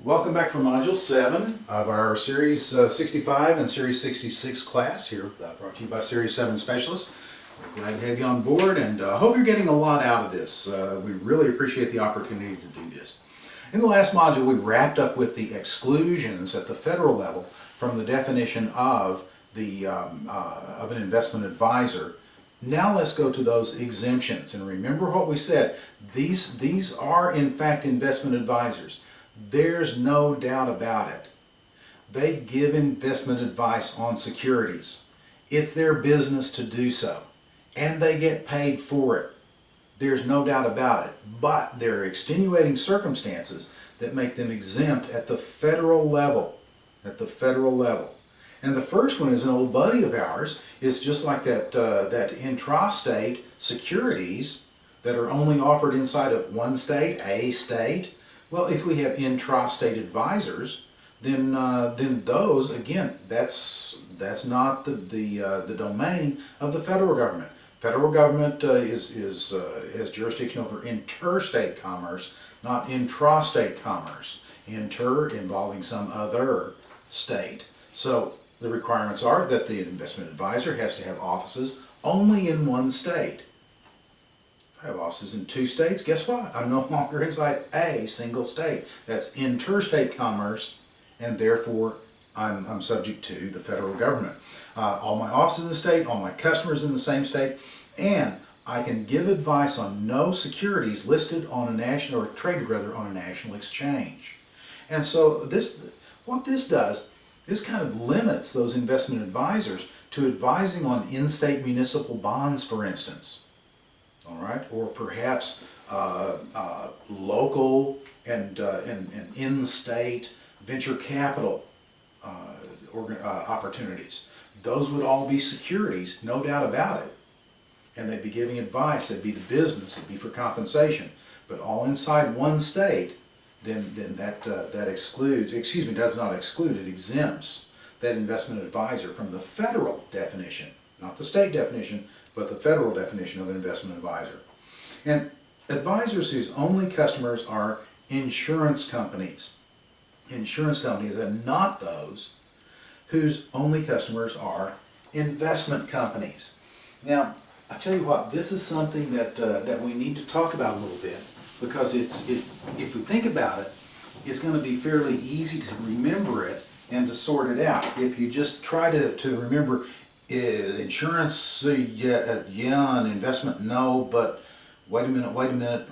Welcome back for Module 7 of our Series 65 and Series 66 class here, brought to you by Series 7 Specialists. We're glad to have you on board and hope you're getting a lot out of this. We really appreciate the opportunity to do this. In the last module, we wrapped up with the exclusions at the federal level from the definition of an investment advisor. Now let's go to those exemptions. And remember what we said. These are in fact investment advisors. There's no doubt about it. They give investment advice on securities. It's their business to do so. And they get paid for it. There's no doubt about it. But there are extenuating circumstances that make them exempt at the federal level. At the federal level. And the first one is an old buddy of ours. It's just like that intrastate securities that are only offered inside of one state, a state. Well, if we have intrastate advisors, then those, again, that's not the domain of the federal government. Federal government has jurisdiction over interstate commerce, not intrastate commerce. Inter involving some other state. So the requirements are that the investment advisor has to have offices only in one state. I have offices in 2 states, guess what? I'm no longer inside a single state. That's interstate commerce, and therefore I'm subject to the federal government. All my offices in the state, all my customers in the same state, and I can give advice on no securities listed on a national, or traded rather, on a national exchange. And so what this does, this kind of limits those investment advisors to advising on in-state municipal bonds, for instance. All right, or perhaps local and in-state venture capital opportunities. Those would all be securities, no doubt about it. And they'd be giving advice, they'd be the business, it'd be for compensation. But all inside one state, then that excludes, excuse me, does not exclude, it exempts that investment advisor from the federal definition, not the state definition, but the federal definition of an investment advisor. And advisors whose only customers are insurance companies. Insurance companies, and not those whose only customers are investment companies. Now, I tell you what, this is something that we need to talk about a little bit, because it's if we think about it, it's going to be fairly easy to remember it and to sort it out. If you just try to remember insurance, yeah, and investment, no, but wait a minute,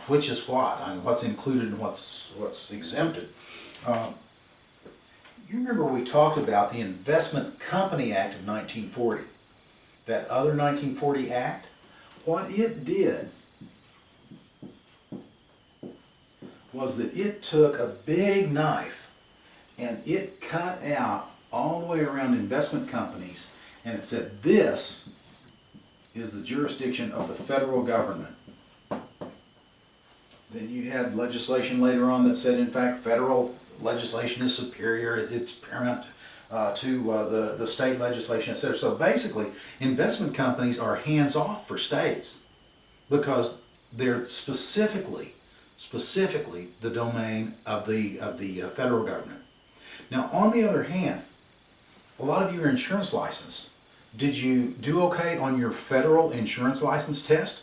which is what? I mean, what's included and what's exempted? You remember we talked about the Investment Company Act of 1940, that other 1940 act? What it did was that it took a big knife and it cut out all the way around investment companies, and it said this is the jurisdiction of the federal government. Then you had legislation later on that said, in fact, federal legislation is superior, it's paramount to the state legislation, etc. So basically, investment companies are hands-off for states because they're specifically the domain of the federal government. Now, on the other hand, a lot of you are insurance licensed. Did you do okay on your federal insurance license test?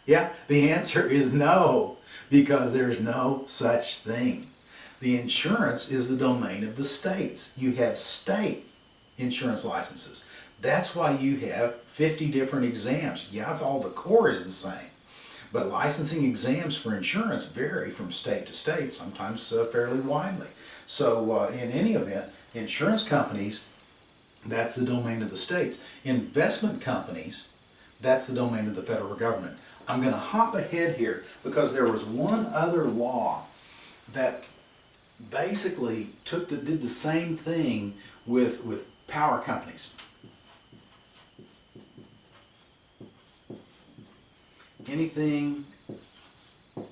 Yeah, the answer is no, because there's no such thing. The insurance is the domain of the states. You have state insurance licenses. That's why you have 50 different exams. Yeah, it's all the core is the same. But licensing exams for insurance vary from state to state, sometimes fairly widely. So in any event, insurance companies, that's the domain of the states. Investment companies, that's the domain of the federal government. I'm going to hop ahead here because there was one other law that basically did the same thing with power companies. Anything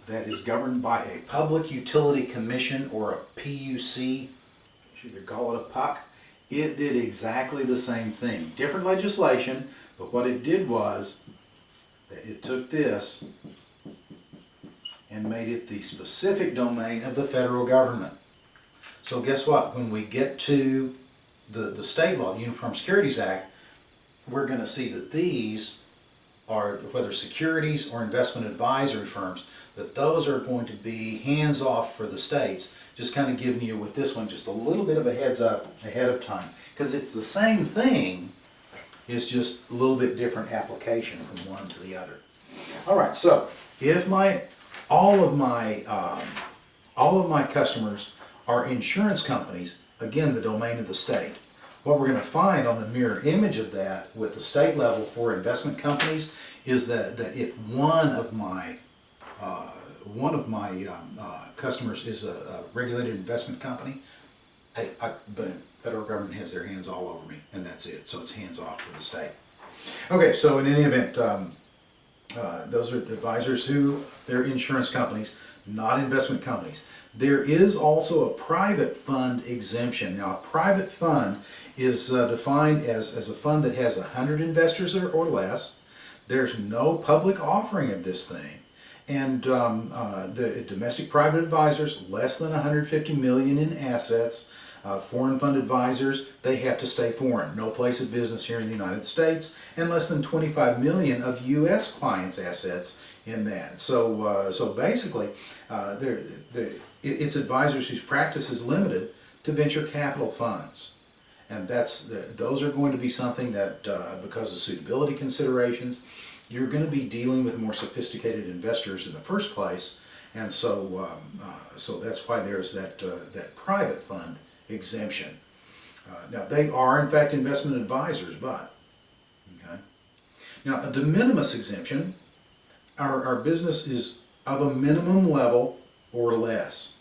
that is governed by a Public Utility Commission or a PUC, you could call it a PUC, it did exactly the same thing. Different legislation, but what it did was that it took this and made it the specific domain of the federal government. So guess what? When we get to the state law, the Uniform Securities Act, we're going to see that these are, whether securities or investment advisory firms, that those are going to be hands off for the states. Just kind of giving you with this one just a little bit of a heads up ahead of time, because it's the same thing, it's just a little bit different application from one to the other. All right, so if all of my customers are insurance companies, again the domain of the state. What we're going to find on the mirror image of that with the state level for investment companies is that if one of my customers is a regulated investment company, the federal government has their hands all over me, and that's it. So it's hands off for the state. Okay, so in any event, those are advisors who, they're insurance companies, not investment companies. There is also a private fund exemption. Now, a private fund is defined as a fund that has 100 investors or less. There's no public offering of this thing. And the domestic private advisors, less than 150 million in assets. Foreign fund advisors, they have to stay foreign, no place of business here in the United States, and less than 25 million of U.S. clients' assets in that. So basically, it's advisors whose practice is limited to venture capital funds. And those are going to be something that, because of suitability considerations, you're going to be dealing with more sophisticated investors in the first place, and so that's why there's that private fund exemption. Now, they are in fact investment advisors, but okay. Now, a de minimis exemption, our business is of a minimum level or less.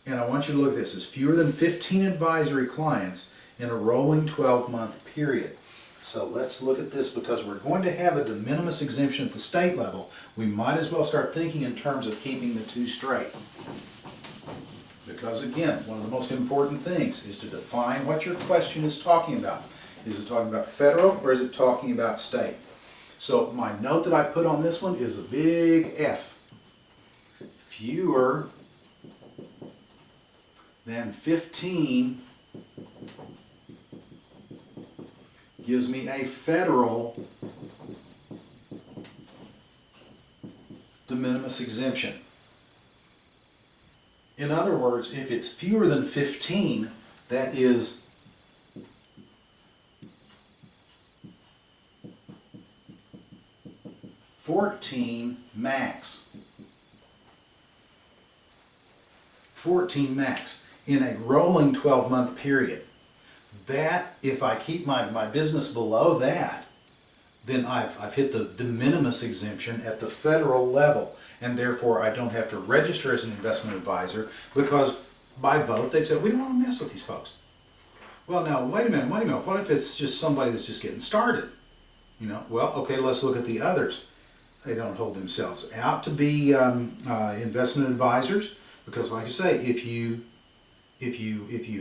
And I want you to look at this as fewer than 15 advisory clients in a rolling 12-month period. So let's look at this, because we're going to have a de minimis exemption at the state level. We might as well start thinking in terms of keeping the two straight. Because again, one of the most important things is to define what your question is talking about. Is it talking about federal or is it talking about state? So my note that I put on this one is a big F. Fewer than 15 gives me a federal de minimis exemption. In other words, if it's fewer than 15, that is $14 max. 14 max in a rolling 12-month period. That, if I keep my business below that, then I've hit the de minimis exemption at the federal level, and therefore I don't have to register as an investment advisor, because by vote they've said we don't want to mess with these folks. Well, now wait a minute, what if it's just somebody that's just getting started? You know, well, okay, let's look at the others. They don't hold themselves out to be investment advisors, because like I say, if you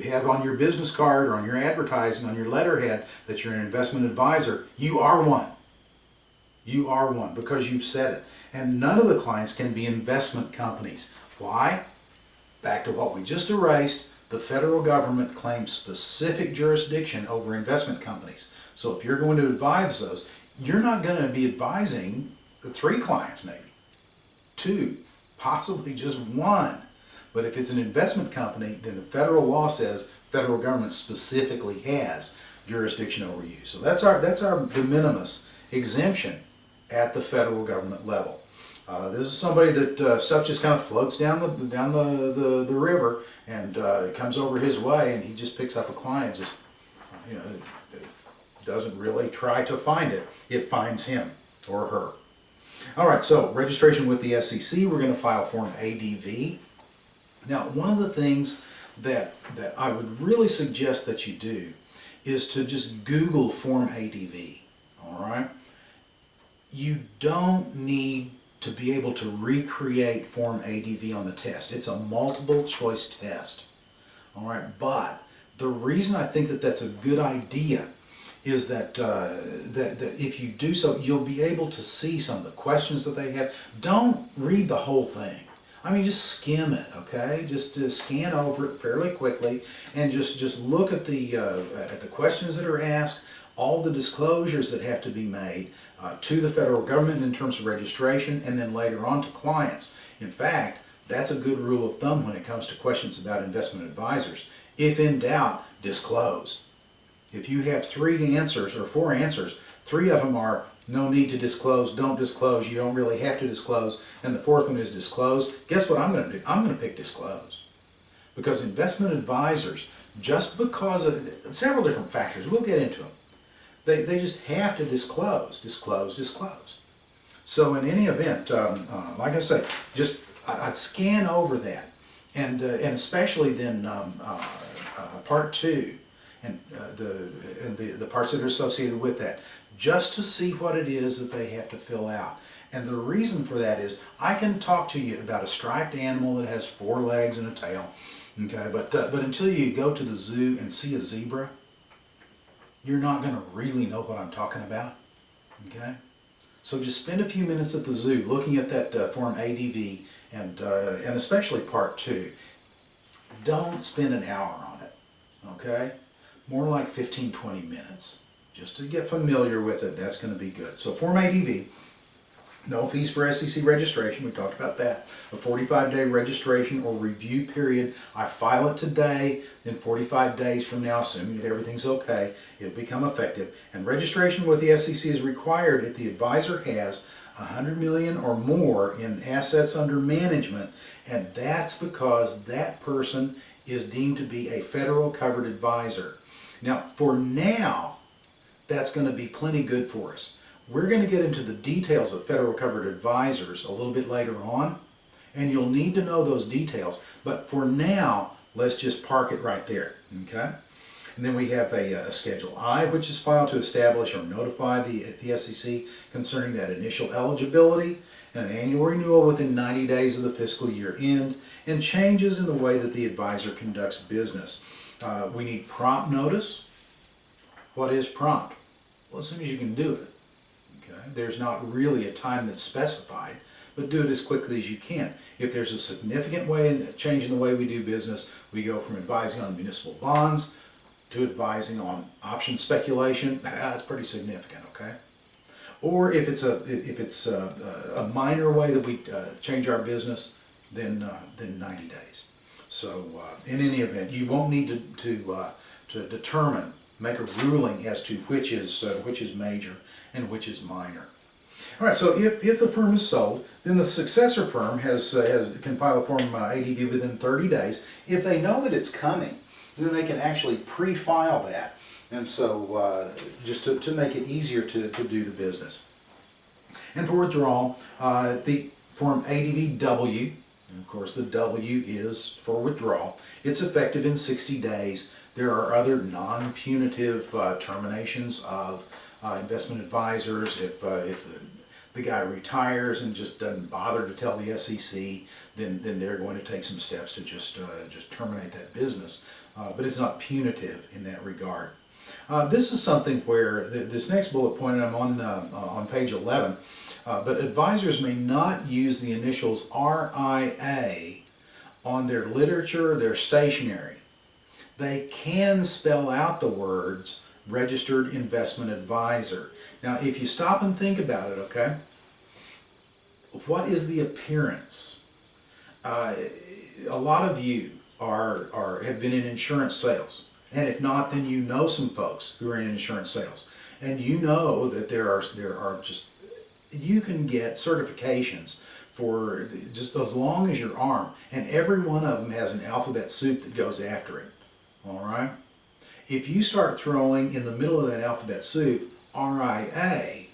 have on your business card or on your advertising, on your letterhead, that you're an investment advisor, you are one. You are one, because you've said it. And none of the clients can be investment companies. Why? Back to what we just erased, the federal government claims specific jurisdiction over investment companies. So if you're going to advise those, you're not going to be advising 3 clients maybe, 2, possibly just 1. But if it's an investment company, then the federal law says federal government specifically has jurisdiction over you. So that's our de minimis exemption at the federal government level. This is somebody that stuff just kind of floats down the river and comes over his way, and he just picks up a client, just doesn't really try to find it. It finds him or her. All right, so registration with the SEC, we're going to file Form ADV. Now, one of the things that I would really suggest that you do is to just Google Form ADV, all right? You don't need to be able to recreate Form ADV on the test. It's a multiple choice test, all right? But the reason I think that that's a good idea is that if you do so, you'll be able to see some of the questions that they have. Don't read the whole thing. I mean, just skim it, okay? Just scan over it fairly quickly, and just look at the questions that are asked, all the disclosures that have to be made to the federal government in terms of registration, and then later on to clients. In fact, that's a good rule of thumb when it comes to questions about investment advisors. If in doubt, disclose. If you have 3 answers or 4 answers, 3 of them are no need to disclose, don't disclose, you don't really have to disclose, and the 4th one is disclose. Guess what I'm going to do? I'm going to pick disclose. Because investment advisors, just because of several different factors, we'll get into them, they just have to disclose, disclose, disclose. So in any event, like I say, just I'd scan over that, and especially then part 2 and the parts that are associated with that, just to see what it is that they have to fill out. And the reason for that is I can talk to you about a striped animal that has 4 legs and a tail, okay? But until you go to the zoo and see a zebra, you're not going to really know what I'm talking about, okay? So just spend a few minutes at the zoo looking at that Form ADV and especially Part 2. Don't spend an hour on it, okay? More like 15-20 minutes. Just to get familiar with it, that's going to be good. So Form ADV, no fees for SEC registration, we talked about that. A 45-day registration or review period. I file it today, then 45 days from now, assuming that everything's okay, it'll become effective. And registration with the SEC is required if the advisor has $100 million or more in assets under management, and that's because that person is deemed to be a federal covered advisor. Now, for now, that's going to be plenty good for us. We're going to get into the details of federal covered advisors a little bit later on, and you'll need to know those details. But for now, let's just park it right there, okay? And then we have a Schedule I, which is filed to establish or notify the SEC concerning that initial eligibility and an annual renewal within 90 days of the fiscal year end, and changes in the way that the advisor conducts business. We need prompt notice. What is prompt? Well, as soon as you can do it. Okay? There's not really a time that's specified, but do it as quickly as you can. If there's a significant change in the way we do business, we go from advising on municipal bonds to advising on option speculation. That's pretty significant, okay? Or if it's a minor way that we change our business, then 90 days. So in any event, you won't need to determine, make a ruling as to which is major and which is minor. All right, so if the firm is sold, then the successor firm can file a Form ADV within 30 days. If they know that it's coming, then they can actually pre-file that. And so just to make it easier to do the business. And for withdrawal, the Form ADV-W, and of course the W is for withdrawal, it's effective in 60 days. There are other non-punitive terminations of investment advisors. If the guy retires and just doesn't bother to tell the SEC, then they're going to take some steps to just terminate that business. But it's not punitive in that regard. This is something where this next bullet point, and I'm on page 11, but advisors may not use the initials RIA on their literature, their stationery. They can spell out the words registered investment advisor. Now, if you stop and think about it, okay, what is the appearance? A lot of you have been in insurance sales, and if not, then you know some folks who are in insurance sales, and you know that there are just, you can get certifications for just as long as your arm, and every one of them has an alphabet soup that goes after it. All right? If you start throwing in the middle of that alphabet soup RIA,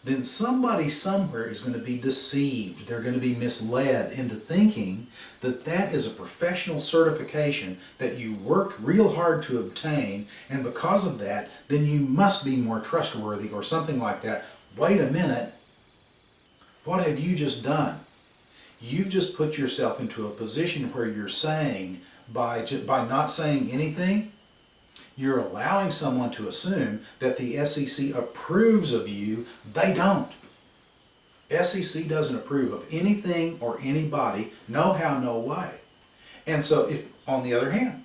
then somebody somewhere is going to be deceived. They're going to be misled into thinking that that is a professional certification that you worked real hard to obtain, and because of that, then you must be more trustworthy or something like that. Wait a minute. What have you just done? You've just put yourself into a position where you're saying, by not saying anything, you're allowing someone to assume that the SEC approves of you. They don't. SEC doesn't approve of anything or anybody, no how, no way. And so if, on the other hand,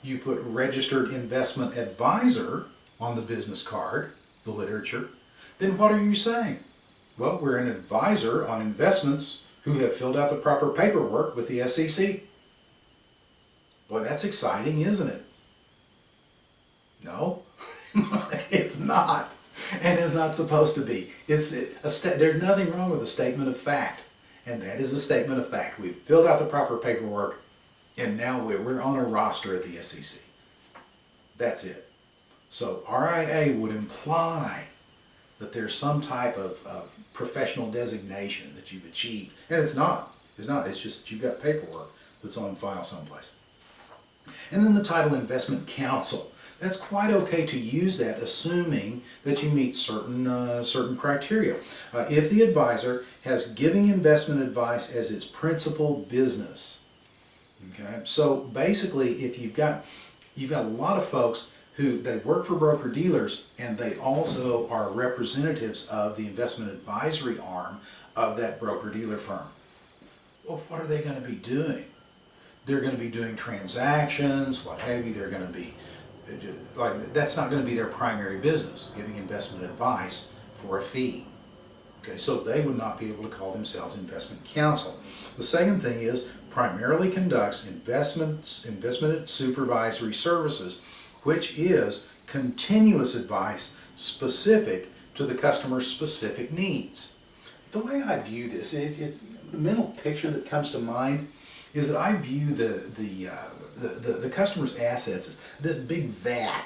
you put registered investment advisor on the business card, the literature, then what are you saying? Well, we're an advisor on investments who have filled out the proper paperwork with the SEC. Boy, that's exciting, isn't it? No, it's not. And it's not supposed to be. There's nothing wrong with a statement of fact. And that is a statement of fact. We've filled out the proper paperwork, and now we're on a roster at the SEC. That's it. So RIA would imply that there's some type of professional designation that you've achieved. And it's not. It's not. It's just that you've got paperwork that's on file someplace. And then the title Investment Counsel. That's quite okay to use that, assuming that you meet certain criteria. If the advisor has giving investment advice as its principal business. Okay, so basically, if you've got a lot of folks who they work for broker-dealers and they also are representatives of the investment advisory arm of that broker-dealer firm. Well, what are they going to be doing? They're going to be doing transactions, what have you. They're going to be, like, that's not going to be their primary business, giving investment advice for a fee. Okay, so they would not be able to call themselves investment counsel. The second thing is primarily conducts investment supervisory services, which is continuous advice specific to the customer's specific needs. The way I view this, the mental picture that comes to mind is that I view the customer's assets as this big vat,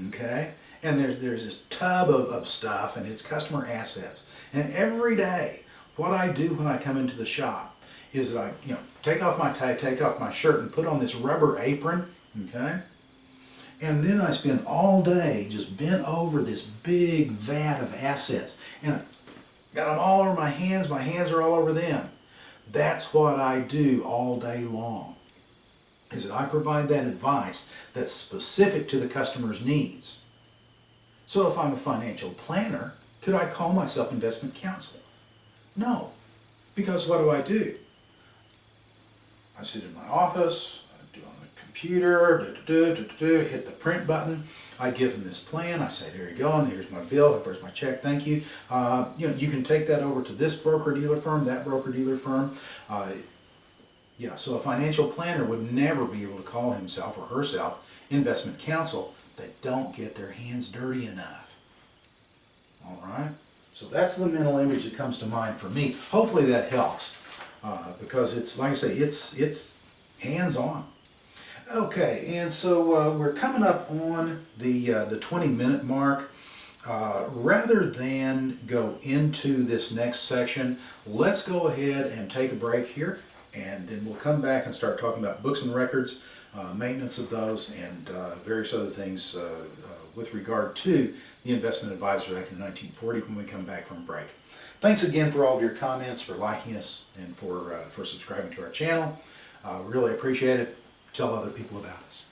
okay? And there's this tub of stuff, and it's customer assets. And every day, what I do when I come into the shop is that I, take off my tie, take off my shirt, and put on this rubber apron, okay? And then I spend all day just bent over this big vat of assets. And I got them all over my hands are all over them. That's what I do all day long, is that I provide that advice that's specific to the customer's needs. So if I'm a financial planner, could I call myself investment counsel? No, because what do? I sit in my office, I do on the computer, hit the print button. I give them this plan. I say, there you go, and here's my bill, here's my check, thank you. You can take that over to this broker-dealer firm, that broker-dealer firm. So a financial planner would never be able to call himself or herself investment counsel. They don't get their hands dirty enough. All right? So that's the mental image that comes to mind for me. Hopefully that helps, because it's, like I say, it's hands-on. Okay, and so we're coming up on the 20-minute mark. Rather than go into this next section, let's go ahead and take a break here, and then we'll come back and start talking about books and records, maintenance of those, and various other things with regard to the Investment Advisor Act of 1940 when we come back from break. Thanks again for all of your comments, for liking us, and for subscribing to our channel. Really appreciate it. Tell other people about us.